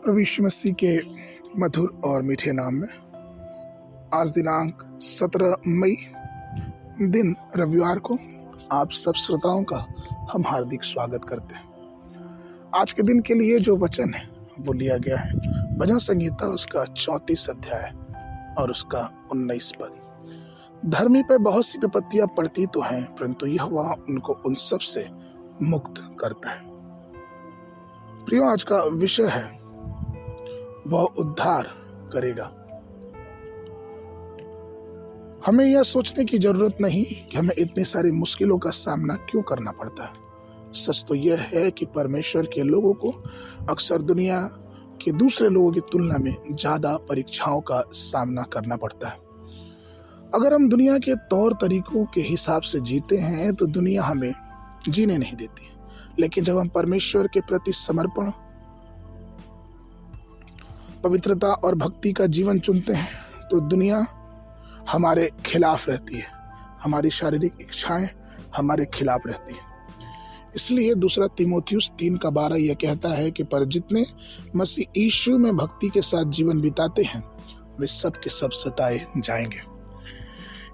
प्रभु यीशु मसीह के मधुर और मीठे नाम में आज दिनांक 17 मई दिन रविवार को आप सब श्रोताओं का हम हार्दिक स्वागत करते हैं। आज के दिन के लिए जो वचन है वो लिया गया है भजन संहिता उसका 34 अध्याय और उसका 19 पद। धर्मी पे बहुत सी विपत्तियां पड़ती तो हैं, परंतु यहोवा उनको उन सब से मुक्त करता है। प्रियो, आज का विषय है वह उद्धार करेगा। हमें यह सोचने की जरूरत नहीं कि हमें इतनी सारी मुश्किलों का सामना क्यों करना पड़ता है। सच तो यह है कि परमेश्वर के लोगों को अक्सर दुनिया के दूसरे लोगों की तुलना में ज्यादा परीक्षाओं का सामना करना पड़ता है। अगर हम दुनिया के तौर तरीकों के हिसाब से जीते हैं तो दुनिया हमें जीने नहीं देती, लेकिन जब हम परमेश्वर के प्रति समर्पण, पवित्रता और भक्ति का जीवन चुनते हैं तो दुनिया हमारे खिलाफ रहती है, हमारी शारीरिक इच्छाएं हमारे खिलाफ रहती है। इसलिए दूसरा तीमुथियुस 3:12 यह कहता है कि पर जितने मसीह यीशु में भक्ति के साथ जीवन बिताते हैं वे सब के सब सताए जाएंगे।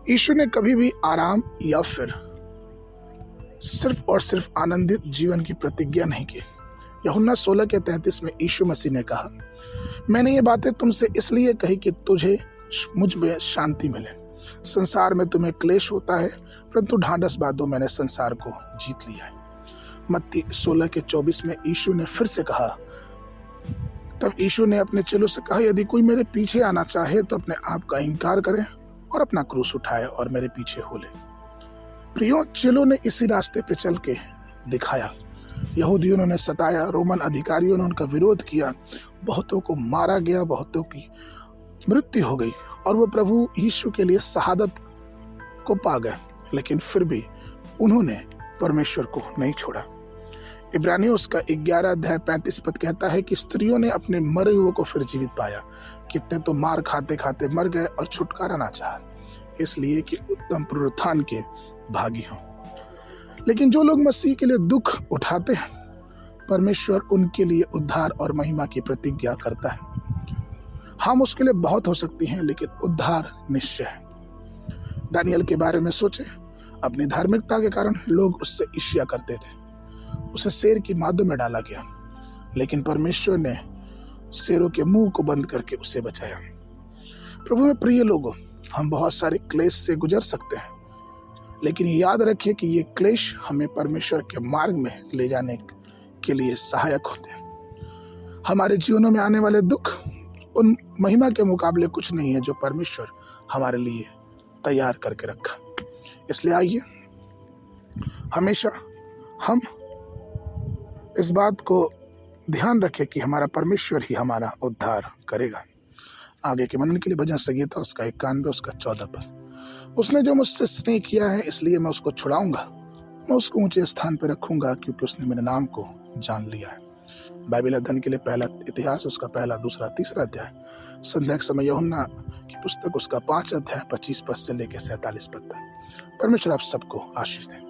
यीशु ने कभी भी आराम या फिर सिर्फ और सिर्फ आनंदित जीवन की प्रतिज्ञा नहीं की। यूहन्ना 16:33 में यीशु मसीह ने कहा, मैंने ये बातें तुमसे इसलिए कही कि तुझे मुझ में शांति मिले। संसार में तुम्हें क्लेश होता है, परंतु ढांढस बांधो, मैंने संसार को जीत लिया है। मत्ती 16:24 में यीशु ने फिर से कहा, तब यीशु ने अपने चेलों से कहा, यदि कोई मेरे पीछे आना चाहे तो अपने आप का इंकार करे और अपना क्रूस उठाए और मेरे पीछे हो ले। प्रियो, चेलों ने इसी रास्ते पे चल के दिखाया। यहूदियों ने सताया, रोमन अधिकारियों ने उनका विरोध किया, बहुतों को मारा गया, बहुतों की मृत्यु हो गई और वो प्रभु यीशु के लिए शहादत को पा गए, लेकिन फिर भी उन्होंने परमेश्वर को नहीं छोड़ा। इब्रानियों उसका 11:35 पद कहता है कि स्त्रियों ने अपने मरे हुए को फिर जीवित पाया। कितने तो मार खाते खाते मर गए और छुटकारा ना चाहा, इसलिए कि उत्तम पुनरुत्थान के भागी हों। लेकिन जो लोग मसीह के लिए दुख उठाते हैं, परमेश्वर उनके लिए उद्धार और महिमा की प्रतिज्ञा करता है। हाँ, मुश्किलें बहुत हो सकती हैं, लेकिन उद्धार निश्चय है। दानियल के बारे में सोचे, अपनी धार्मिकता के कारण लोग उससे ईर्ष्या करते थे, उसे शेर की मादों में डाला गया, लेकिन परमेश्वर ने शेरों के मुंह को बंद करके उसे बचाया। प्रभु में प्रिय लोगों, हम बहुत सारे क्लेश से गुजर सकते हैं, लेकिन याद रखिए कि ये क्लेश हमें परमेश्वर के मार्ग में ले जाने के लिए सहायक होते हैं। हमारे जीवनों में आने वाले दुख उन महिमा के मुकाबले कुछ नहीं है जो परमेश्वर हमारे लिए तैयार करके रखा। इसलिए आइए हमेशा हम इस बात को ध्यान रखें कि हमारा परमेश्वर ही हमारा उद्धार करेगा। आगे के मनन के लिए भजन संहिता उसका 91 उसका 14 पद। उसने जो मुझसे स्नेह किया है इसलिए मैं उसको छुड़ाऊंगा, मैं उसको ऊंचे स्थान पर रखूंगा, क्योंकि उसने मेरे नाम को जान लिया है। बाइबल अध्ययन के लिए पहला इतिहास उसका 1, 2, 3 अध्याय। संध्या के समय यूहन्ना की पुस्तक उसका 5 अध्याय 25 पद से लेकर 47 पद तक। परमेश्वर आप सबको आशीष दें।